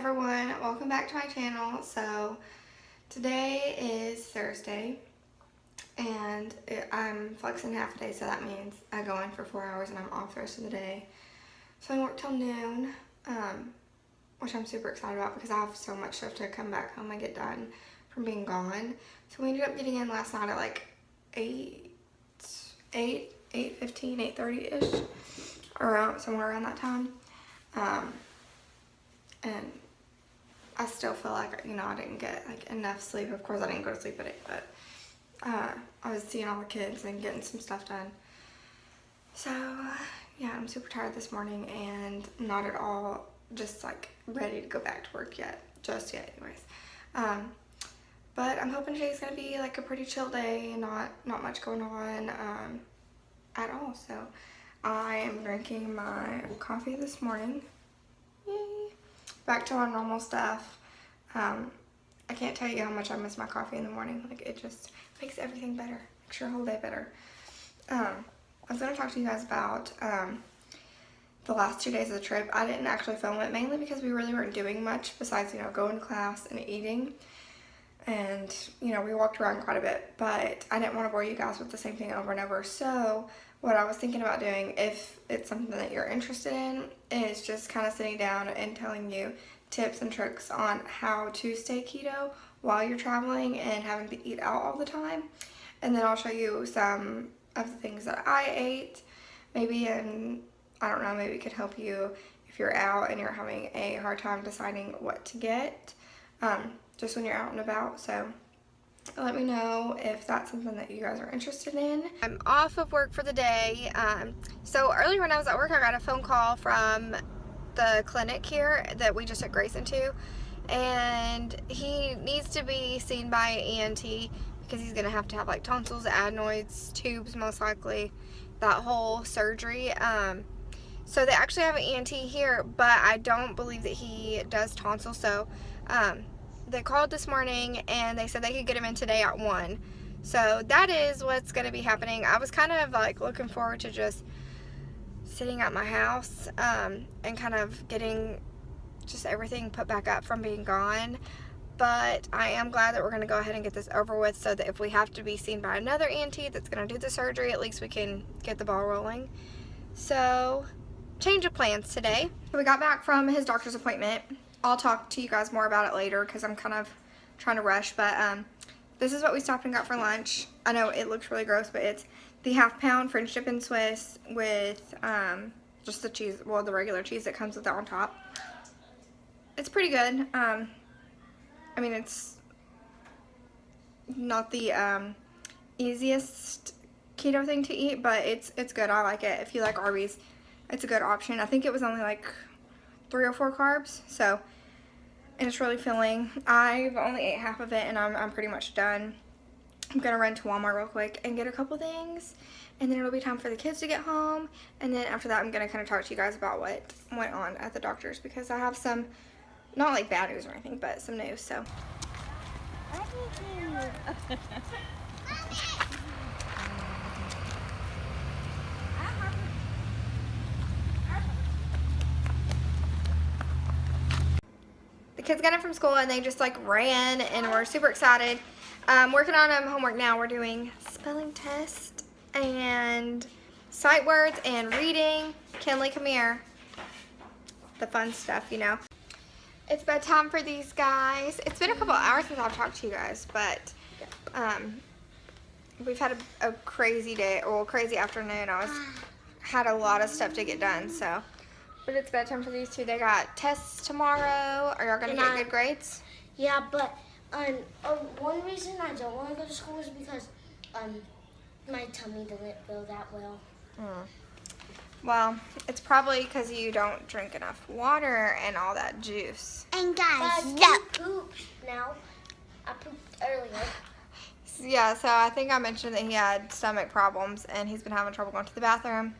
everyone, welcome back to my channel. So today is Thursday and I'm flexing half a day, so that means I go in for 4 hours and I'm off the rest of the day. So I work till noon, which I'm super excited about because I have so much stuff to come back home and get done from being gone. So we ended up getting in last night at like 8:15, 8:30ish, around somewhere around that time. And I still feel like, you know, I didn't get like enough sleep. Of course I didn't go to sleep at 8, but I was seeing all the kids and getting some stuff done. So yeah, I'm super tired this morning and not at all just like ready to go back to work just yet anyways. But I'm hoping today's gonna be like a pretty chill day and not much going on at all. So I am drinking my coffee this morning. Yay. Back to our normal stuff. I can't tell you how much I miss my coffee in the morning. Like, it just makes everything better. Makes your whole day better. I was going to talk to you guys about the last 2 days of the trip. I didn't actually film it, mainly because we really weren't doing much besides, you know, going to class and eating. And, you know, we walked around quite a bit, but I didn't want to bore you guys with the same thing over and over. So what I was thinking about doing, if it's something that you're interested in, is just kind of sitting down and telling you tips and tricks on how to stay keto while you're traveling and having to eat out all the time. And then I'll show you some of the things that I ate, maybe, and I don't know, maybe it could help you if you're out and you're having a hard time deciding what to get, just when you're out and about. So let me know if that's something that you guys are interested in. I'm off of work for the day. So earlier when I was at work, I got a phone call from the clinic here that we just took Grayson to, and he needs to be seen by an ENT because he's gonna have to have like tonsils, adenoids, tubes, most likely, that whole surgery. So they actually have an ENT here, but I don't believe that he does tonsils. So they called this morning and they said they could get him in today at 1. So that is what's going to be happening. I was kind of like looking forward to just sitting at my house and kind of getting just everything put back up from being gone. But I am glad that we're going to go ahead and get this over with, so that if we have to be seen by another ENT that's going to do the surgery, at least we can get the ball rolling. So change of plans today. We got back from his doctor's appointment. I'll talk to you guys more about it later because I'm kind of trying to rush, but this is what we stopped and got for lunch. I know it looks really gross, but it's the half-pound French dip and Swiss with just the cheese, well, the regular cheese that comes with it on top. It's pretty good. I mean, it's not the easiest keto thing to eat, but it's good. I like it. If you like Arby's, it's a good option. I think it was only like 3 or 4 carbs, so, and it's really filling. I've only ate half of it and I'm pretty much done. I'm gonna run to Walmart real quick and get a couple things, and then it'll be time for the kids to get home, and then after that I'm gonna kind of talk to you guys about what went on at the doctor's, because I have some, not like bad news or anything, but some news. So kids got in from school and they just like ran, and we're super excited. Working on homework now. We're doing spelling test and sight words and reading. Kinley, come here. The fun stuff, you know. It's bedtime for these guys. It's been a couple hours since I've talked to you guys, but we've had a crazy day, or crazy afternoon. Had a lot of stuff to get done, so. But it's bedtime for these two. They got tests tomorrow. Are y'all gonna get good grades? Yeah, but one reason I don't want to go to school is because my tummy doesn't feel that well. Well, it's probably because you don't drink enough water and all that juice. And guys, I pooped now. I pooped earlier. Yeah, so I think I mentioned that he had stomach problems and he's been having trouble going to the bathroom.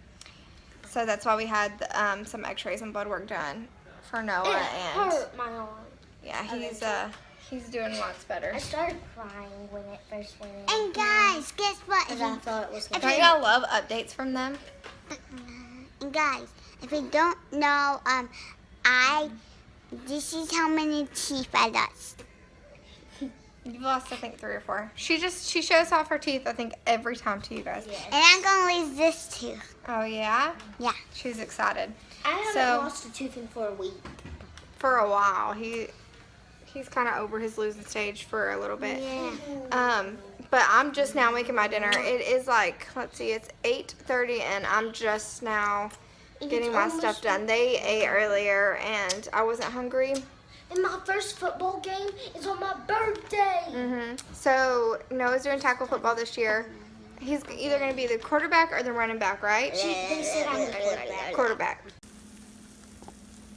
So that's why we had some x-rays and blood work done for Noah. It hurt my arm. Yeah, he's doing lots better. I started crying when it first went in. And guys, guess what? I thought it was. Don't y'all love updates from them? And guys, if you don't know, I This is how many teeth I lost. You've lost, I think, 3 or 4. She shows off her teeth, I think, every time to you guys. Yes. And I'm going to lose this tooth. Oh, yeah? Yeah. She's excited. I haven't lost a tooth in for a week. For a while. He's kind of over his losing stage for a little bit. Yeah. But I'm just now making my dinner. It is like, let's see, it's 8:30, and I'm just now getting my stuff done. They ate earlier, and I wasn't hungry. And my first football game is on my birthday. So Noah's doing tackle football this year. He's either going to be the quarterback or the running back, right? They said I'm the quarterback. Quarterback.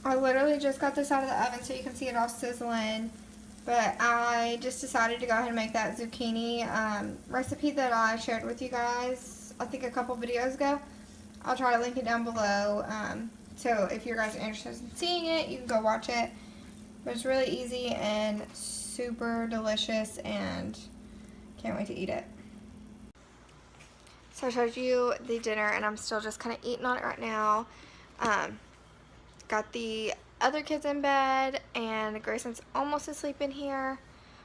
I literally just got this out of the oven so you can see it all sizzling. But I just decided to go ahead and make that zucchini recipe that I shared with you guys, I think a couple videos ago. I'll try to link it down below. So if you guys are interested in seeing it, you can go watch it. But it's really easy and super delicious, and can't wait to eat it. So I showed you the dinner, and I'm still just kind of eating on it right now. Got the other kids in bed, and Grayson's almost asleep in here.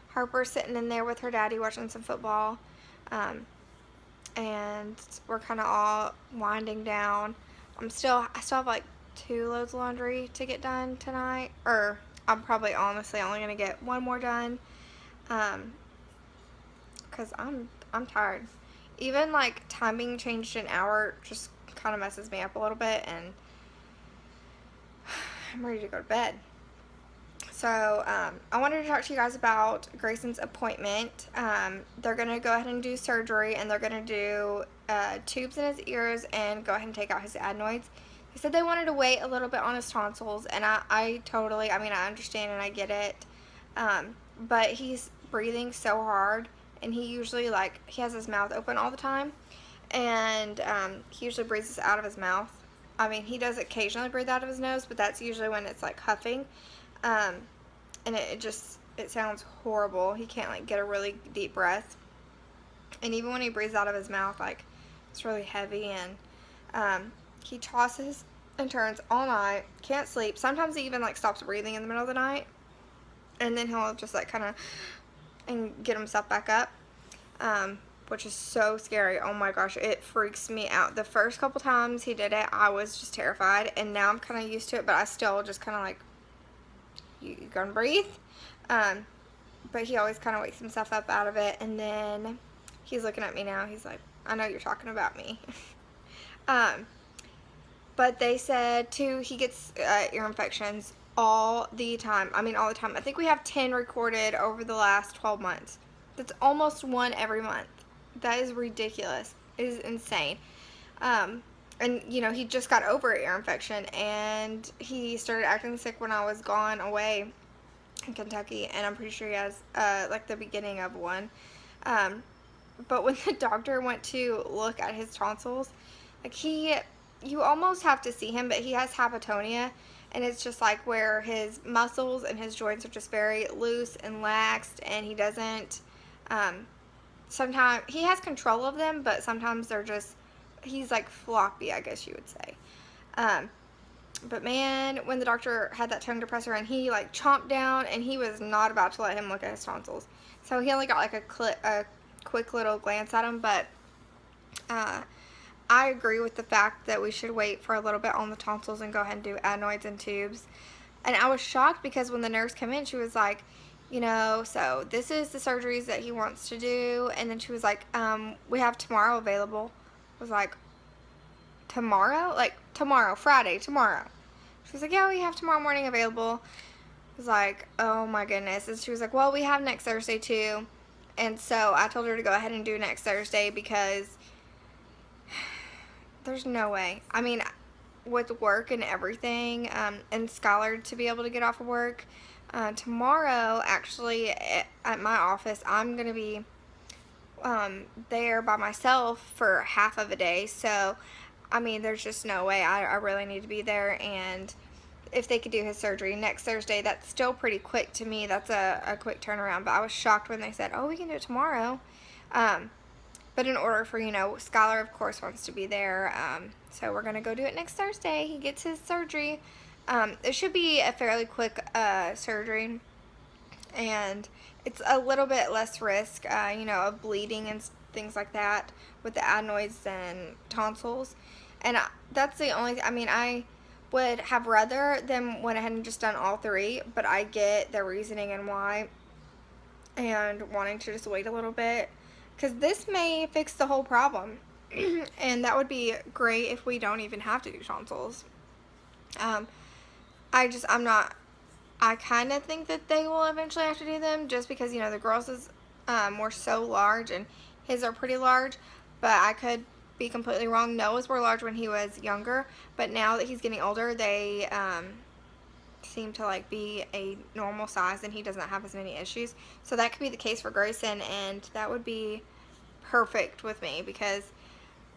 Harper's sitting in there with her daddy watching some football. And we're kind of all winding down. I still have like 2 loads of laundry to get done tonight, or I'm probably honestly only gonna get 1 more done, cause I'm tired. Even like time being changed an hour just kind of messes me up a little bit, and I'm ready to go to bed. So I wanted to talk to you guys about Grayson's appointment. They're going to go ahead and do surgery, and they're going to do tubes in his ears and go ahead and take out his adenoids. He said they wanted to wait a little bit on his tonsils, and I totally, I mean, I understand and I get it. But he's breathing so hard, and he usually, like, he has his mouth open all the time, and he usually breathes out of his mouth. I mean, he does occasionally breathe out of his nose, but that's usually when it's, like, huffing. And it sounds horrible. He can't, like, get a really deep breath. And even when he breathes out of his mouth, like, it's really heavy, and he tosses and turns all night, can't sleep. Sometimes he even, like, stops breathing in the middle of the night, and then he'll just, like, kind of and get himself back up, which is so scary. Oh my gosh, it freaks me out. The first couple times he did it, I was just terrified, and now I'm kind of used to it, but I still just kind of like, you gonna breathe? But he always kind of wakes himself up out of it, and then he's looking at me now. He's like, I know you're talking about me. But they said, too, he gets ear infections all the time. I mean, all the time. I think we have 10 recorded over the last 12 months. That's almost 1 every month. That is ridiculous. It is insane. And, you know, he just got over an ear infection, and he started acting sick when I was gone away in Kentucky, and I'm pretty sure he has, like, the beginning of one. But when the doctor went to look at his tonsils, like, you almost have to see him, but he has hypotonia, and it's just like where his muscles and his joints are just very loose and laxed, and he doesn't, sometimes, he has control of them, but sometimes they're just, he's like floppy, I guess you would say. But man, when the doctor had that tongue depressor, and he like chomped down, and he was not about to let him look at his tonsils. So he only got like a quick little glance at him, but I agree with the fact that we should wait for a little bit on the tonsils and go ahead and do adenoids and tubes. And I was shocked because when the nurse came in, she was like, you know, so this is the surgeries that he wants to do. And then she was like, we have tomorrow available. I was like, tomorrow? Like, tomorrow, Friday, tomorrow. She was like, yeah, we have tomorrow morning available. I was like, oh my goodness. And she was like, well, we have next Thursday too. And so I told her to go ahead and do next Thursday because there's no way. I mean, with work and everything, and Skylar to be able to get off of work, tomorrow, actually, at my office, I'm going to be there by myself for half of a day. So, I mean, there's just no way. I really need to be there. And if they could do his surgery next Thursday, that's still pretty quick to me. That's a quick turnaround. But I was shocked when they said, oh, we can do it tomorrow. But in order for, you know, Skylar, of course, wants to be there. So we're going to go do it next Thursday. He gets his surgery. It should be a fairly quick surgery, and it's a little bit less risk, of bleeding and things like that with the adenoids and tonsils. And that's the only, I would have rather them went ahead and just done all three, but I get their reasoning and why, and wanting to just wait a little bit, because this may fix the whole problem. And that would be great if we don't even have to do tonsils. I kind of think that they will eventually have to do them, just because, the girls' were so large and his are pretty large, but I could be completely wrong. Noah's were large when he was younger, but now that he's getting older, they seem to like be a normal size and he doesn't have as many issues. So that could be the case for Grayson, and that would be perfect with me, because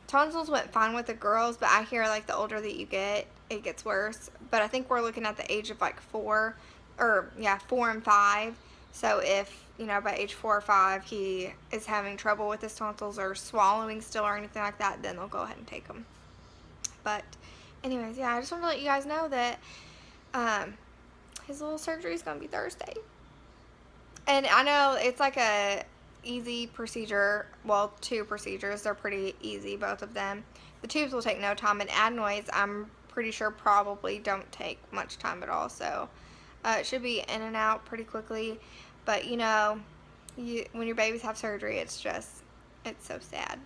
tonsils went fine with the girls, but I hear like the older that you get, it gets worse. But I think we're looking at the age of like 4 and 5. So if, by age 4 or 5 he is having trouble with his tonsils or swallowing still or anything like that, then they'll go ahead and take them. But anyways, yeah, I just want to let you guys know that his little surgery is going to be Thursday. And I know it's like a easy procedure. Well, 2 procedures. They're pretty easy, both of them. The tubes will take no time, and adenoids, I'm pretty sure, probably don't take much time at all. So it should be in and out pretty quickly. But when your babies have surgery, it's so sad,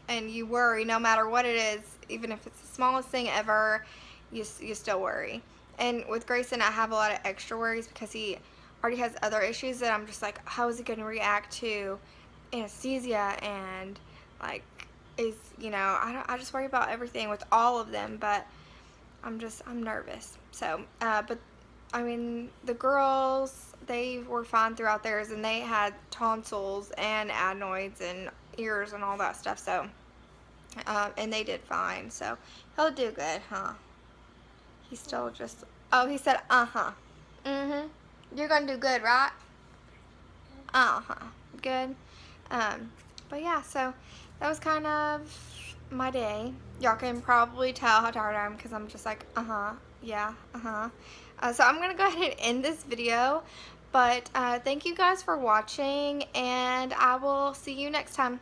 and you worry no matter what it is. Even if it's the smallest thing ever, you still worry. And with Grayson, I have a lot of extra worries because he already has other issues that I'm just like, how is he going to react to anesthesia, and like, I just worry about everything with all of them. But I'm nervous. So but the girls, they were fine throughout theirs, and they had tonsils and adenoids and ears and all that stuff. So and they did fine. So he'll do good, huh? He's still just, oh, he said, you're gonna do good, right? Good. But yeah, so that was kind of my day. Y'all can probably tell how tired I am, because I'm just like, yeah, so I'm gonna go ahead and end this video, but thank you guys for watching, and I will see you next time.